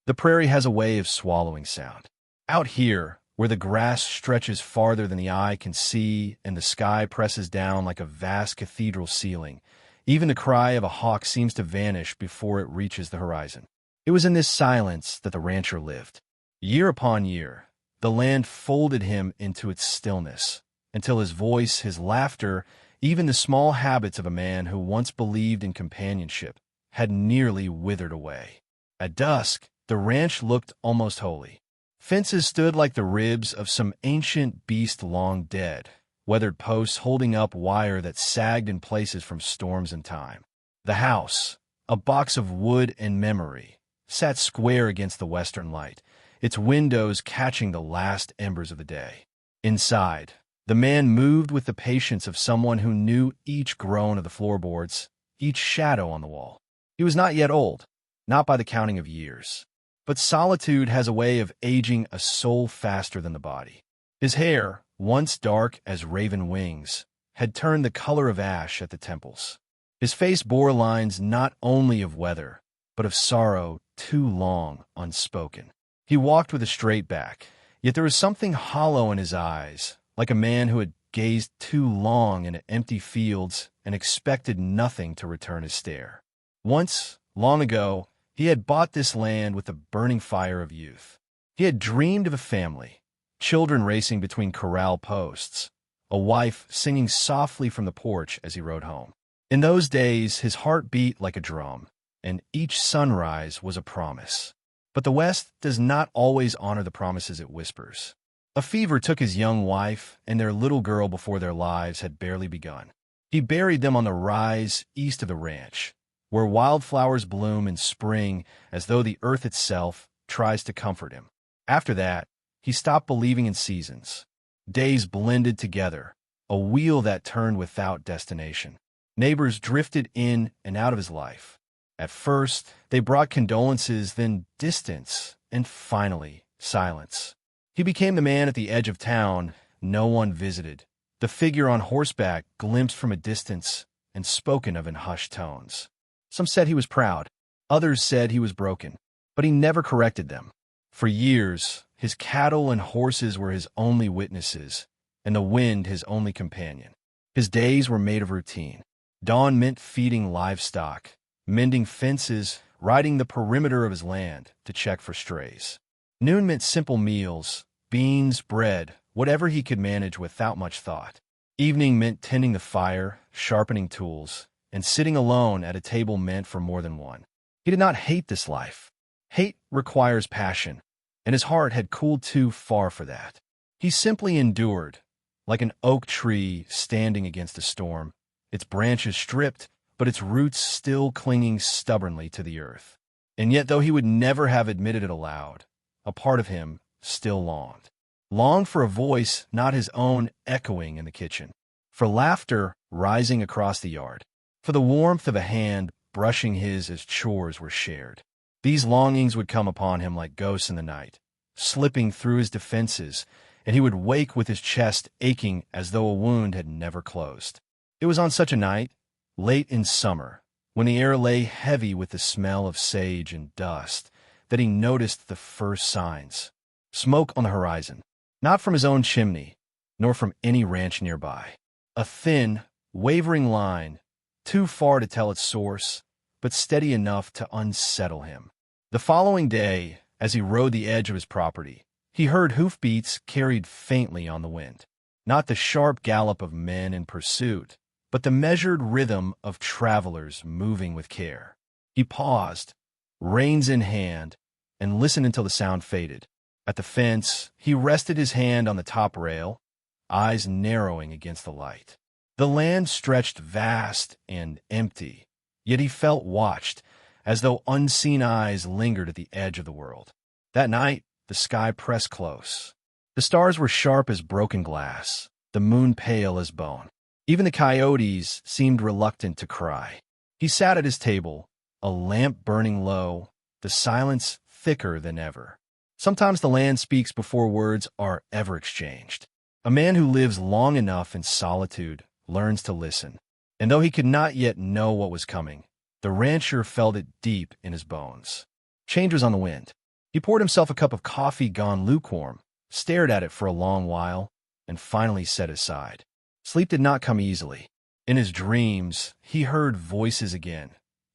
The prairie has a way of swallowing sound. Out here, where the grass stretches farther than the eye can see and the sky presses down like a vast cathedral ceiling, even the cry of a hawk seems to vanish before it reaches the horizon. It was in this silence that the rancher lived. Year upon year, the land folded him into its stillness, until his voice, his laughter, even the small habits of a man who once believed in companionship, had nearly withered away. At dusk, the ranch looked almost holy. Fences stood like the ribs of some ancient beast long dead, weathered posts holding up wire that sagged in places from storms and time. The house, a box of wood and memory, sat square against the western light, its windows catching the last embers of the day. Inside, the man moved with the patience of someone who knew each groan of the floorboards, each shadow on the wall. He was not yet old, not by the counting of years. But solitude has a way of aging a soul faster than the body. His hair, once dark as raven wings, had turned the color of ash at the temples. His face bore lines not only of weather, but of sorrow too long unspoken. He walked with a straight back, yet there was something hollow in his eyes, like a man who had gazed too long into empty fields and expected nothing to return his stare. Once, long ago, he had bought this land with the burning fire of youth. He had dreamed of a family, children racing between corral posts, a wife singing softly from the porch as he rode home. In those days, his heart beat like a drum, and each sunrise was a promise. But the West does not always honor the promises it whispers. A fever took his young wife and their little girl before their lives had barely begun. He buried them on the rise east of the ranch, where wildflowers bloom in spring as though the earth itself tries to comfort him. After that, he stopped believing in seasons. Days blended together, a wheel that turned without destination. Neighbors drifted in and out of his life. At first, they brought condolences, then distance, and finally, silence. He became the man at the edge of town no one visited, the figure on horseback glimpsed from a distance and spoken of in hushed tones. Some said he was proud. Others said he was broken. But he never corrected them. For years, his cattle and horses were his only witnesses, and the wind his only companion. His days were made of routine. Dawn meant feeding livestock, mending fences, riding the perimeter of his land to check for strays. Noon meant simple meals, beans, bread, whatever he could manage without much thought. Evening meant tending the fire, sharpening tools, and sitting alone at a table meant for more than one. He did not hate this life. Hate requires passion, and his heart had cooled too far for that. He simply endured, like an oak tree standing against a storm, its branches stripped, but its roots still clinging stubbornly to the earth. And yet, though he would never have admitted it aloud, a part of him still longed. Longed for a voice not his own echoing in the kitchen, for laughter rising across the yard, for the warmth of a hand brushing his as chores were shared. These longings would come upon him like ghosts in the night, slipping through his defenses, and he would wake with his chest aching as though a wound had never closed. It was on such a night, late in summer, when the air lay heavy with the smell of sage and dust, that he noticed the first signs. Smoke on the horizon, not from his own chimney, nor from any ranch nearby. A thin, wavering line, too far to tell its source, but steady enough to unsettle him. The following day, as he rode the edge of his property, he heard hoofbeats carried faintly on the wind. Not the sharp gallop of men in pursuit, but the measured rhythm of travelers moving with care. He paused, reins in hand, and listened until the sound faded. At the fence, he rested his hand on the top rail, eyes narrowing against the light. The land stretched vast and empty, yet he felt watched, as though unseen eyes lingered at the edge of the world. That night, the sky pressed close. The stars were sharp as broken glass, the moon pale as bone. Even the coyotes seemed reluctant to cry. He sat at his table, a lamp burning low, the silence thicker than ever. Sometimes the land speaks before words are ever exchanged. A man who lives long enough in solitude learns to listen. And though he could not yet know what was coming, the rancher felt it deep in his bones. Change was on the wind. He poured himself a cup of coffee gone lukewarm, stared at it for a long while, and finally set it aside. Sleep did not come easily. In his dreams, he heard voices again,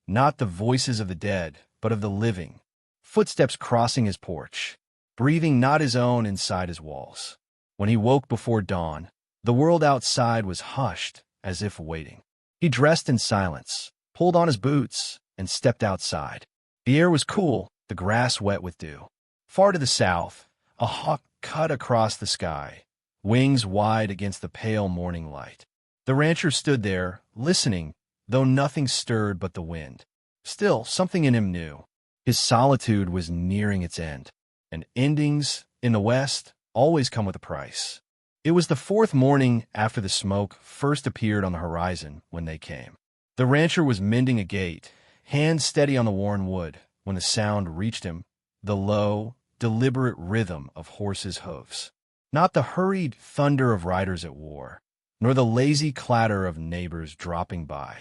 not the voices of the dead, but of the living, footsteps crossing his porch, breathing not his own inside his walls. When he woke before dawn, the world outside was hushed, as if waiting. He dressed in silence, pulled on his boots, and stepped outside. The air was cool, the grass wet with dew. Far to the south, a hawk cut across the sky, wings wide against the pale morning light. The rancher stood there, listening, though nothing stirred but the wind. Still, something in him knew. His solitude was nearing its end, and endings, in the West, always come with a price. It was the fourth morning after the smoke first appeared on the horizon when they came. The rancher was mending a gate, hands steady on the worn wood, when the sound reached him, the low, deliberate rhythm of horses' hoofs. Not the hurried thunder of riders at war, nor the lazy clatter of neighbors dropping by.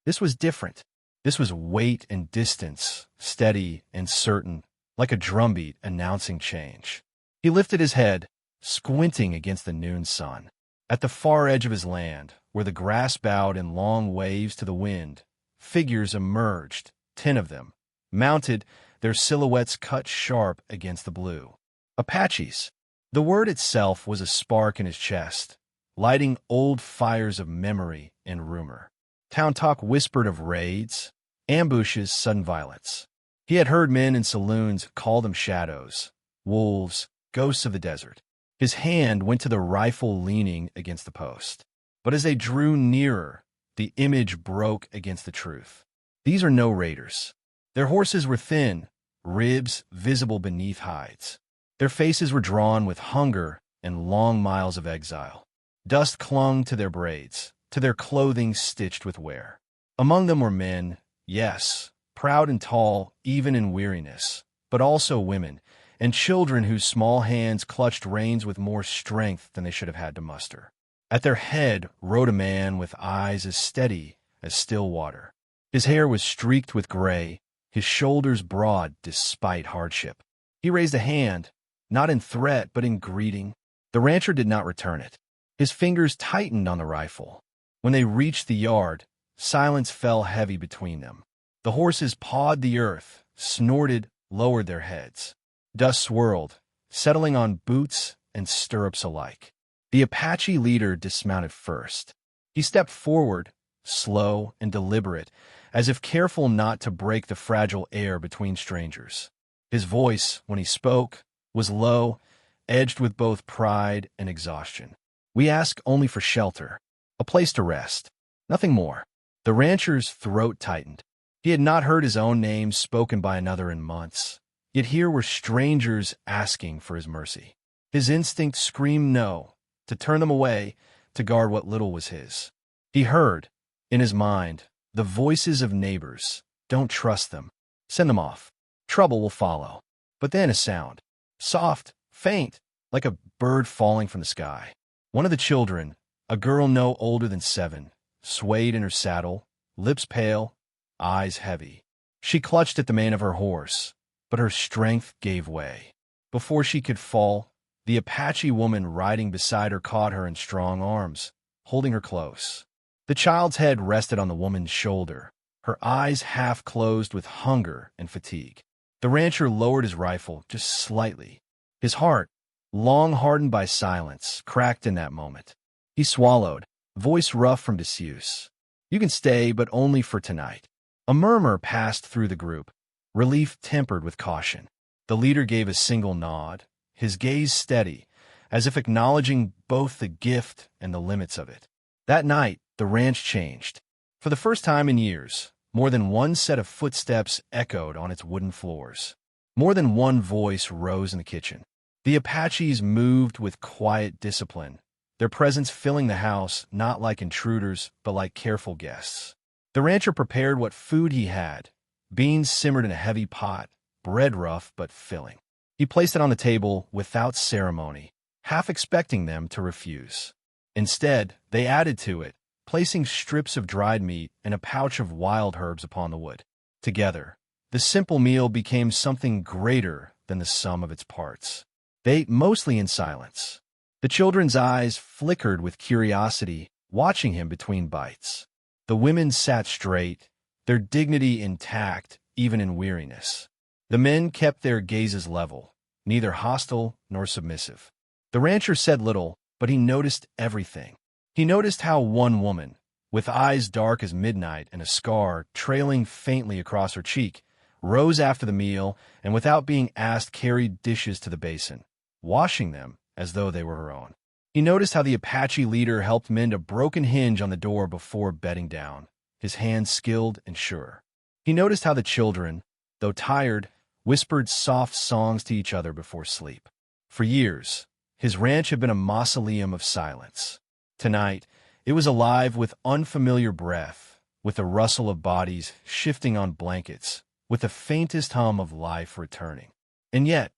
This was different. This was weight and distance, steady and certain, like a drumbeat announcing change. He lifted his head, squinting against the noon sun. At the far edge of his land, where the grass bowed in long waves to the wind, figures emerged, 10 of them, mounted, their silhouettes cut sharp against the blue. Apaches. The word itself was a spark in his chest, lighting old fires of memory and rumor. Town talk whispered of raids, ambushes, sudden violence. He had heard men in saloons call them shadows, wolves, ghosts of the desert. His hand went to the rifle leaning against the post. But as they drew nearer, the image broke against the truth. These are no raiders. Their horses were thin, ribs visible beneath hides. Their faces were drawn with hunger and long miles of exile. Dust clung to their braids, to their clothing stitched with wear. Among them were men, yes, proud and tall, even in weariness, but also women, and children whose small hands clutched reins with more strength than they should have had to muster. At their head rode a man with eyes as steady as still water. His hair was streaked with gray, his shoulders broad despite hardship. He raised a hand, not in threat but in greeting. The rancher did not return it. His fingers tightened on the rifle. When they reached the yard, silence fell heavy between them. The horses pawed the earth, snorted, lowered their heads. Dust swirled, settling on boots and stirrups alike. The Apache leader dismounted first. He stepped forward, slow and deliberate, as if careful not to break the fragile air between strangers. His voice, when he spoke, was low, edged with both pride and exhaustion. "We ask only for shelter, a place to rest, nothing more." The rancher's throat tightened. He had not heard his own name spoken by another in months, yet here were strangers asking for his mercy. His instinct screamed no, to turn them away, to guard what little was his. He heard, in his mind, the voices of neighbors. Don't trust them. Send them off. Trouble will follow. But then a sound, soft, faint, like a bird falling from the sky. One of the children, a girl no older than 7, swayed in her saddle, lips pale, eyes heavy. She clutched at the mane of her horse, but her strength gave way. Before she could fall, the Apache woman riding beside her caught her in strong arms, holding her close. The child's head rested on the woman's shoulder, her eyes half closed with hunger and fatigue. The rancher lowered his rifle just slightly. His heart, long hardened by silence, cracked in that moment. He swallowed, voice rough from disuse. "You can stay, but only for tonight." A murmur passed through the group, relief tempered with caution. The leader gave a single nod, his gaze steady, as if acknowledging both the gift and the limits of it. That night, the ranch changed. For the first time in years, more than one set of footsteps echoed on its wooden floors. More than one voice rose in the kitchen. The Apaches moved with quiet discipline, their presence filling the house not like intruders but like careful guests. The rancher prepared what food he had, beans simmered in a heavy pot, bread rough but filling. He placed it on the table without ceremony, half expecting them to refuse. Instead, they added to it, placing strips of dried meat and a pouch of wild herbs upon the wood. Together, the simple meal became something greater than the sum of its parts. They ate mostly in silence. The children's eyes flickered with curiosity, watching him between bites. The women sat straight, their dignity intact even in weariness. The men kept their gazes level, neither hostile nor submissive. The rancher said little, but he noticed everything. He noticed how one woman, with eyes dark as midnight and a scar trailing faintly across her cheek, rose after the meal and without being asked carried dishes to the basin, washing them as though they were her own. He noticed how the Apache leader helped mend a broken hinge on the door before bedding down, his hands skilled and sure. He noticed how the children, though tired, whispered soft songs to each other before sleep. For years, his ranch had been a mausoleum of silence. Tonight, it was alive with unfamiliar breath, with the rustle of bodies shifting on blankets, with the faintest hum of life returning. And yet,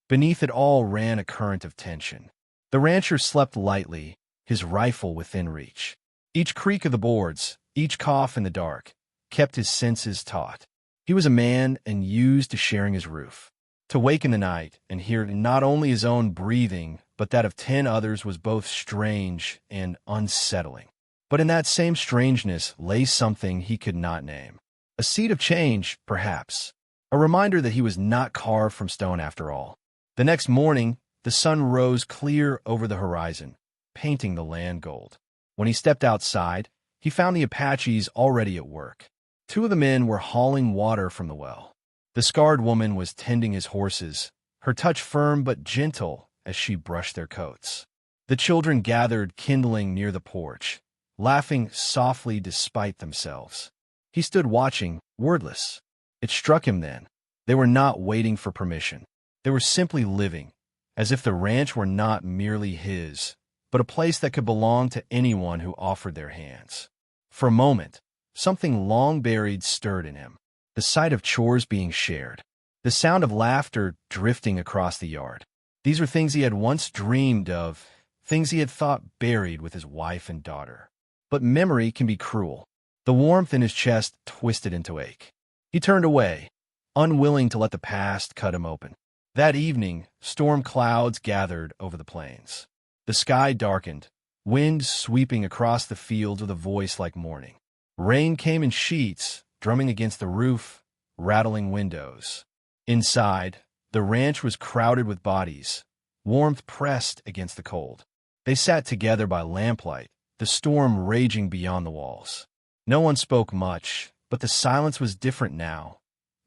beneath it all ran a current of tension. The rancher slept lightly, his rifle within reach. Each creak of the boards, each cough in the dark, kept his senses taut. He was a man and used to sharing his roof. To wake in the night and hear not only his own breathing, but that of 10 others was both strange and unsettling. But in that same strangeness lay something he could not name. A seed of change, perhaps. A reminder that he was not carved from stone after all. The next morning, the sun rose clear over the horizon, painting the land gold. When he stepped outside, he found the Apaches already at work. 2 of the men were hauling water from the well. The scarred woman was tending his horses, her touch firm but gentle as she brushed their coats. The children gathered kindling near the porch, laughing softly despite themselves. He stood watching, wordless. It struck him then. They were not waiting for permission. They were simply living, as if the ranch were not merely his, but a place that could belong to anyone who offered their hands. For a moment, something long buried stirred in him. The sight of chores being shared. The sound of laughter drifting across the yard. These were things he had once dreamed of, things he had thought buried with his wife and daughter. But memory can be cruel. The warmth in his chest twisted into ache. He turned away, unwilling to let the past cut him open. That evening, storm clouds gathered over the plains. The sky darkened, wind sweeping across the fields with a voice like mourning. Rain came in sheets, drumming against the roof, rattling windows. Inside, the ranch was crowded with bodies, warmth pressed against the cold. They sat together by lamplight, the storm raging beyond the walls. No one spoke much, but the silence was different now.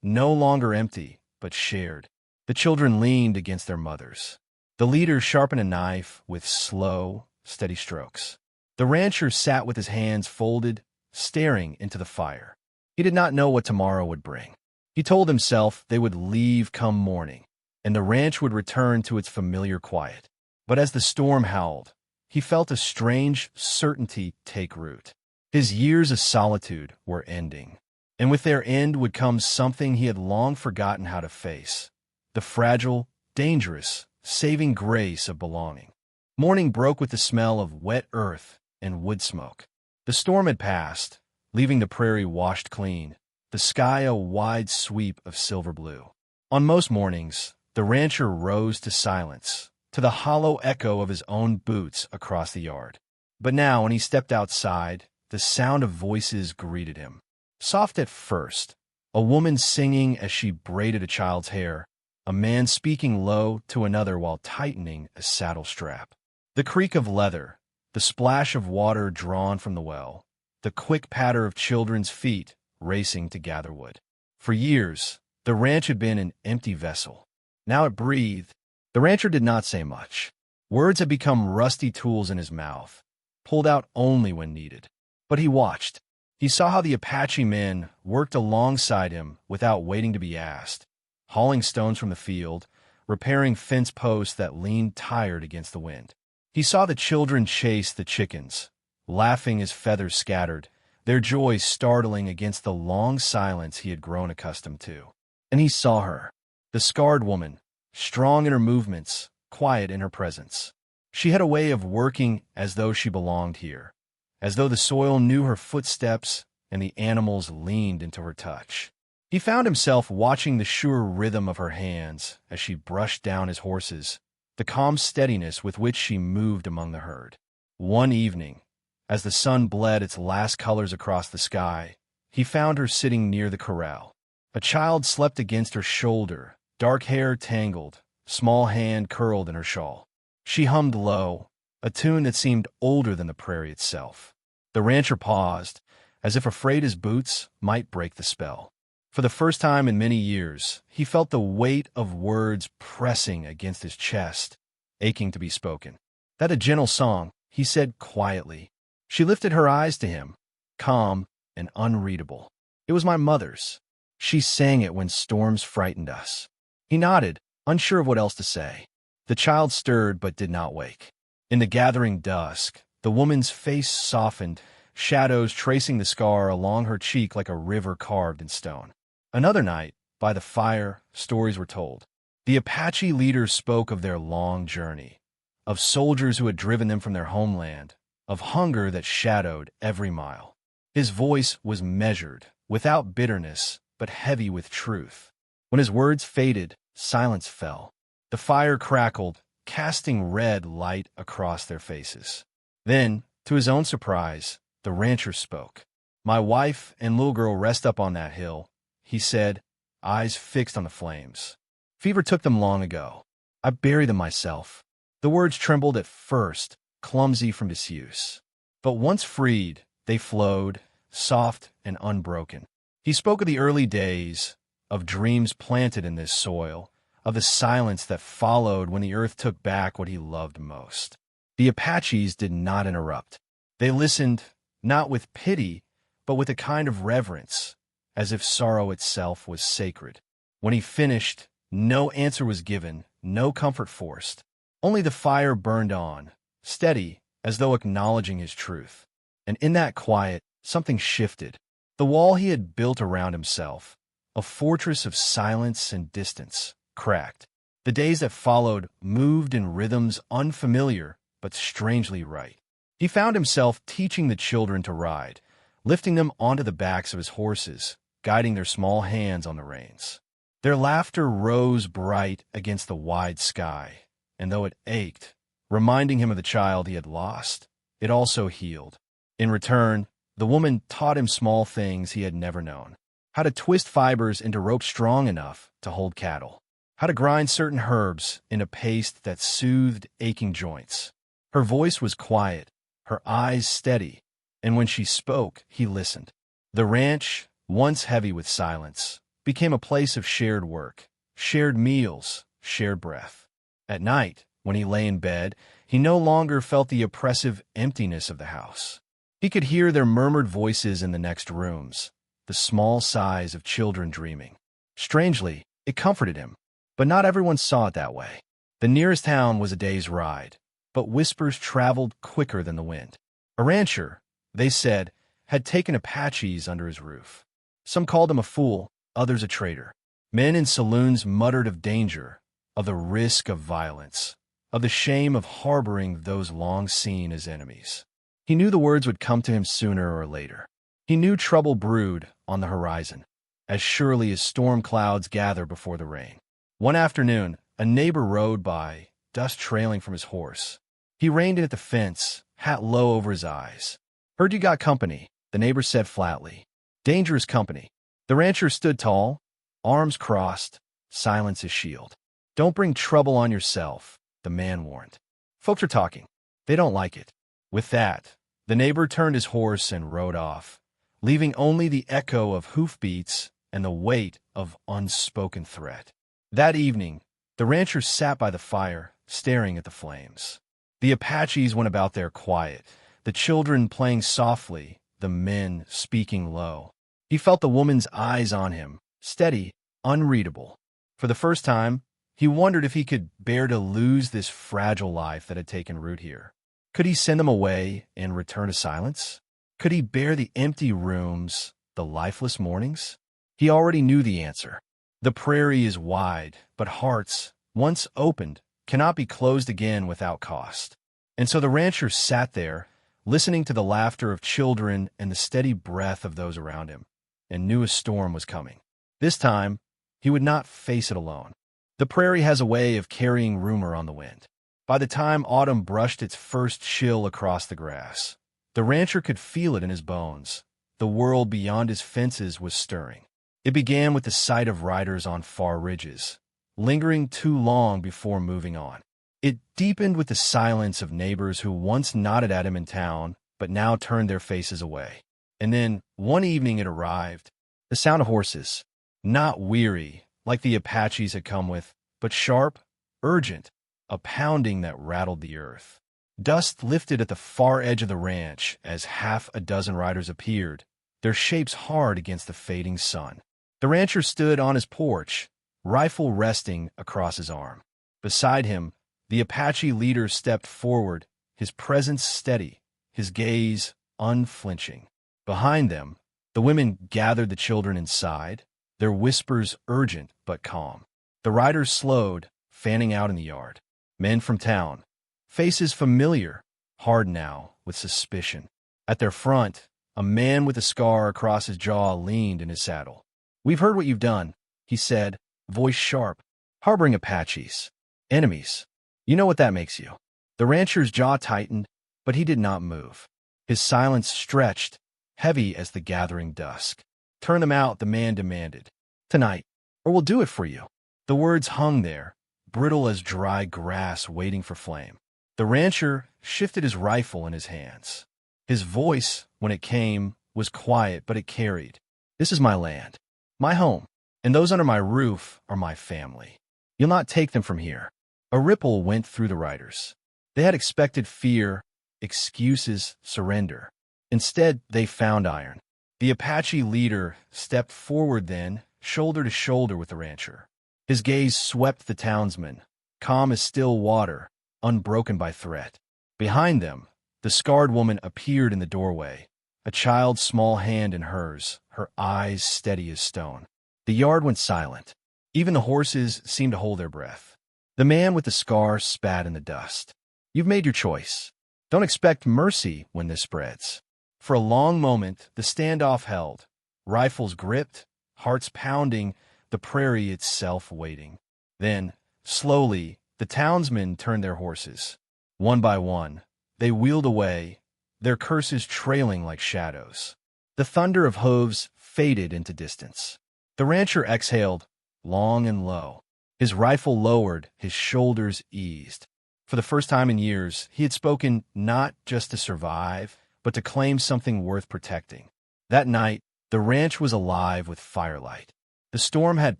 No longer empty, but shared. The children leaned against their mothers. The leader sharpened a knife with slow, steady strokes. The rancher sat with his hands folded, staring into the fire. He did not know what tomorrow would bring. He told himself they would leave come morning, and the ranch would return to its familiar quiet. But as the storm howled, he felt a strange certainty take root. His years of solitude were ending, and with their end would come something he had long forgotten how to face, the fragile, dangerous, saving grace of belonging. Morning broke with the smell of wet earth and wood smoke. The storm had passed, leaving the prairie washed clean, the sky a wide sweep of silver blue. On most mornings, the rancher rose to silence, to the hollow echo of his own boots across the yard. But now, when he stepped outside, the sound of voices greeted him. Soft at first, a woman singing as she braided a child's hair, a man speaking low to another while tightening a saddle strap. The creak of leather, the splash of water drawn from the well, the quick patter of children's feet racing to gather wood. For years, the ranch had been an empty vessel. Now it breathed. The rancher did not say much. Words had become rusty tools in his mouth, pulled out only when needed. But he watched. He saw how the Apache men worked alongside him without waiting to be asked, hauling stones from the field, repairing fence posts that leaned tired against the wind. He saw the children chase the chickens, laughing as feathers scattered, their joy startling against the long silence he had grown accustomed to. And he saw her, the scarred woman, strong in her movements, quiet in her presence. She had a way of working as though she belonged here, as though the soil knew her footsteps and the animals leaned into her touch. He found himself watching the sure rhythm of her hands as she brushed down his horses, the calm steadiness with which she moved among the herd. One evening, as the sun bled its last colors across the sky, he found her sitting near the corral. A child slept against her shoulder, dark hair tangled, small hand curled in her shawl. She hummed low, a tune that seemed older than the prairie itself. The rancher paused, as if afraid his boots might break the spell. For the first time in many years, he felt the weight of words pressing against his chest, aching to be spoken. "That a gentle song," he said quietly. She lifted her eyes to him, calm and unreadable. "It was my mother's. She sang it when storms frightened us." He nodded, unsure of what else to say. The child stirred but did not wake. In the gathering dusk, the woman's face softened, shadows tracing the scar along her cheek like a river carved in stone. Another night, by the fire, stories were told. The Apache leaders spoke of their long journey, of soldiers who had driven them from their homeland, of hunger that shadowed every mile. His voice was measured, without bitterness, but heavy with truth. When his words faded, silence fell. The fire crackled, casting red light across their faces. Then, to his own surprise, the rancher spoke. "My wife and little girl rest up on that hill," he said, eyes fixed on the flames. "Fever took them long ago. I buried them myself." The words trembled at first, clumsy from disuse. But once freed, they flowed, soft and unbroken. He spoke of the early days, of dreams planted in this soil, of the silence that followed when the earth took back what he loved most. The Apaches did not interrupt. They listened, not with pity, but with a kind of reverence, as if sorrow itself was sacred. When he finished, no answer was given, no comfort forced. Only the fire burned on, steady, as though acknowledging his truth. And in that quiet, something shifted. The wall he had built around himself, a fortress of silence and distance, cracked. The days that followed moved in rhythms unfamiliar but strangely right. He found himself teaching the children to ride, lifting them onto the backs of his horses, guiding their small hands on the reins. Their laughter rose bright against the wide sky, and though it ached, reminding him of the child he had lost, it also healed. In return, the woman taught him small things he had never known: how to twist fibers into rope strong enough to hold cattle, how to grind certain herbs into paste that soothed aching joints. Her voice was quiet, her eyes steady, and when she spoke, he listened. The ranch, once heavy with silence, became a place of shared work, shared meals, shared breath. At night, when he lay in bed, he no longer felt the oppressive emptiness of the house. He could hear their murmured voices in the next rooms, the small sighs of children dreaming. Strangely, it comforted him, but not everyone saw it that way. The nearest town was a day's ride, but whispers traveled quicker than the wind. A rancher, they said, had taken Apaches under his roof. Some called him a fool, others a traitor. Men in saloons muttered of danger, of the risk of violence, of the shame of harboring those long seen as enemies. He knew the words would come to him sooner or later. He knew trouble brewed on the horizon, as surely as storm clouds gather before the rain. One afternoon, a neighbor rode by, dust trailing from his horse. He reined in at the fence, hat low over his eyes. "Heard you got company," the neighbor said flatly. "Dangerous company." The rancher stood tall, arms crossed, silence his shield. "Don't bring trouble on yourself," the man warned. "Folks are talking. They don't like it." With that, the neighbor turned his horse and rode off, leaving only the echo of hoofbeats and the weight of unspoken threat. That evening, the rancher sat by the fire, staring at the flames. The Apaches went about their quiet, the children playing softly, the men speaking low. He felt the woman's eyes on him, steady, unreadable. For the first time, he wondered if he could bear to lose this fragile life that had taken root here. Could he send them away and return to silence? Could he bear the empty rooms, the lifeless mornings? He already knew the answer. The prairie is wide, but hearts, once opened, cannot be closed again without cost. And so the rancher sat there, listening to the laughter of children and the steady breath of those around him, and knew a storm was coming. This time, he would not face it alone. The prairie has a way of carrying rumor on the wind. By the time autumn brushed its first chill across the grass, the rancher could feel it in his bones. The world beyond his fences was stirring. It began with the sight of riders on far ridges, lingering too long before moving on. It deepened with the silence of neighbors who once nodded at him in town, but now turned their faces away. And then, one evening it arrived, the sound of horses, not weary, like the Apaches had come with, but sharp, urgent, a pounding that rattled the earth. Dust lifted at the far edge of the ranch as half a dozen riders appeared, their shapes hard against the fading sun. The rancher stood on his porch, rifle resting across his arm. Beside him, the Apache leader stepped forward, his presence steady, his gaze unflinching. Behind them, the women gathered the children inside, their whispers urgent but calm. The riders slowed, fanning out in the yard. Men from town, faces familiar, hard now with suspicion. At their front, a man with a scar across his jaw leaned in his saddle. "We've heard what you've done," he said, voice sharp. "Harboring Apaches. Enemies. You know what that makes you." The rancher's jaw tightened, but he did not move. His silence stretched, heavy as the gathering dusk. "Turn them out," the man demanded. "Tonight, or we'll do it for you." The words hung there, brittle as dry grass waiting for flame. The rancher shifted his rifle in his hands. His voice, when it came, was quiet, but it carried. "This is my land, my home, and those under my roof are my family. You'll not take them from here." A ripple went through the riders. They had expected fear, excuses, surrender. Instead, they found iron. The Apache leader stepped forward then, shoulder to shoulder with the rancher. His gaze swept the townsmen, calm as still water, unbroken by threat. Behind them, the scarred woman appeared in the doorway, a child's small hand in hers, her eyes steady as stone. The yard went silent. Even the horses seemed to hold their breath. The man with the scar spat in the dust. "You've made your choice. Don't expect mercy when this spreads." For a long moment, the standoff held, rifles gripped, hearts pounding, the prairie itself waiting. Then, slowly, the townsmen turned their horses. One by one, they wheeled away, their curses trailing like shadows. The thunder of hooves faded into distance. The rancher exhaled, long and low. His rifle lowered, his shoulders eased. For the first time in years, he had spoken not just to survive, but to claim something worth protecting. That night, the ranch was alive with firelight. The storm had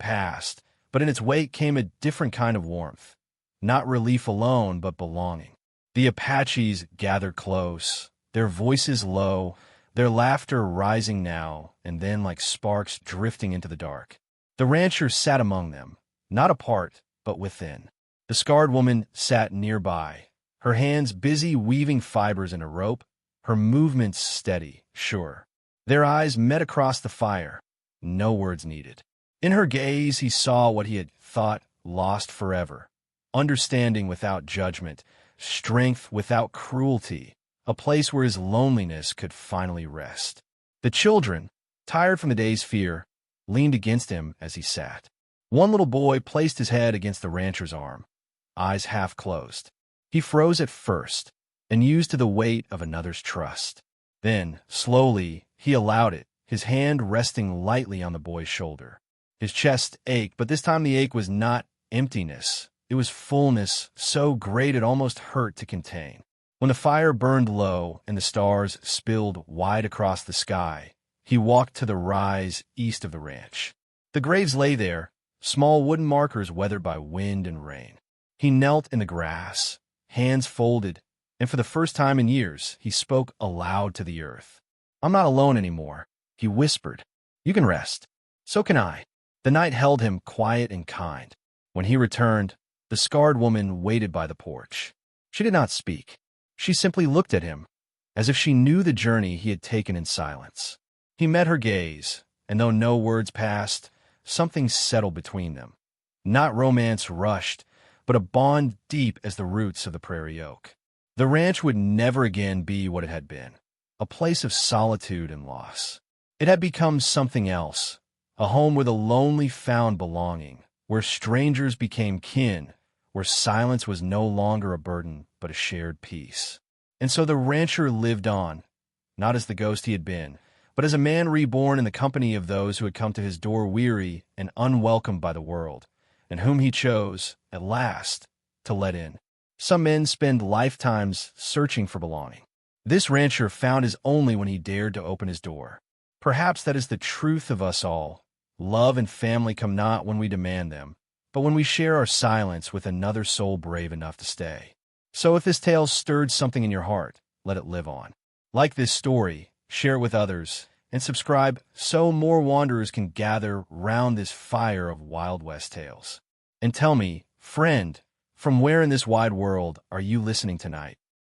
passed, but in its wake came a different kind of warmth. Not relief alone, but belonging. The Apaches gathered close, their voices low, their laughter rising now and then like sparks drifting into the dark. The rancher sat among them, not apart, but within. The scarred woman sat nearby, her hands busy weaving fibers in a rope, her movements steady, sure. Their eyes met across the fire, no words needed. In her gaze he saw what he had thought lost forever. Understanding without judgment, strength without cruelty, a place where his loneliness could finally rest. The children, tired from the day's fear, leaned against him as he sat. One little boy placed his head against the rancher's arm, eyes half closed. He froze at first, and used to the weight of another's trust. Then, slowly, he allowed it, his hand resting lightly on the boy's shoulder. His chest ached, but this time the ache was not emptiness. It was fullness, so great it almost hurt to contain. When the fire burned low and the stars spilled wide across the sky, he walked to the rise east of the ranch. The graves lay there, small wooden markers weathered by wind and rain. He knelt in the grass, hands folded, and for the first time in years, he spoke aloud to the earth. "I'm not alone anymore," he whispered. "You can rest. So can I." The night held him quiet and kind. When he returned, the scarred woman waited by the porch. She did not speak. She simply looked at him, as if she knew the journey he had taken in silence. He met her gaze, and though no words passed, something settled between them. Not romance rushed, but a bond deep as the roots of the prairie oak. The ranch would never again be what it had been, a place of solitude and loss. It had become something else, A home where the lonely found belonging, where strangers became kin, where silence was no longer a burden but a shared peace. And so the rancher lived on, not as the ghost he had been, but as a man reborn in the company of those who had come to his door weary and unwelcomed by the world, and whom he chose, at last, to let in. Some men spend lifetimes searching for belonging. This rancher found his only when he dared to open his door. Perhaps that is the truth of us all. Love and family come not when we demand them, but when we share our silence with another soul brave enough to stay. So if this tale stirred something in your heart, let it live on. Like this story, share it with others, and subscribe so more wanderers can gather round this fire of Wild West tales. And tell me, friend, from where in this wide world are you listening tonight?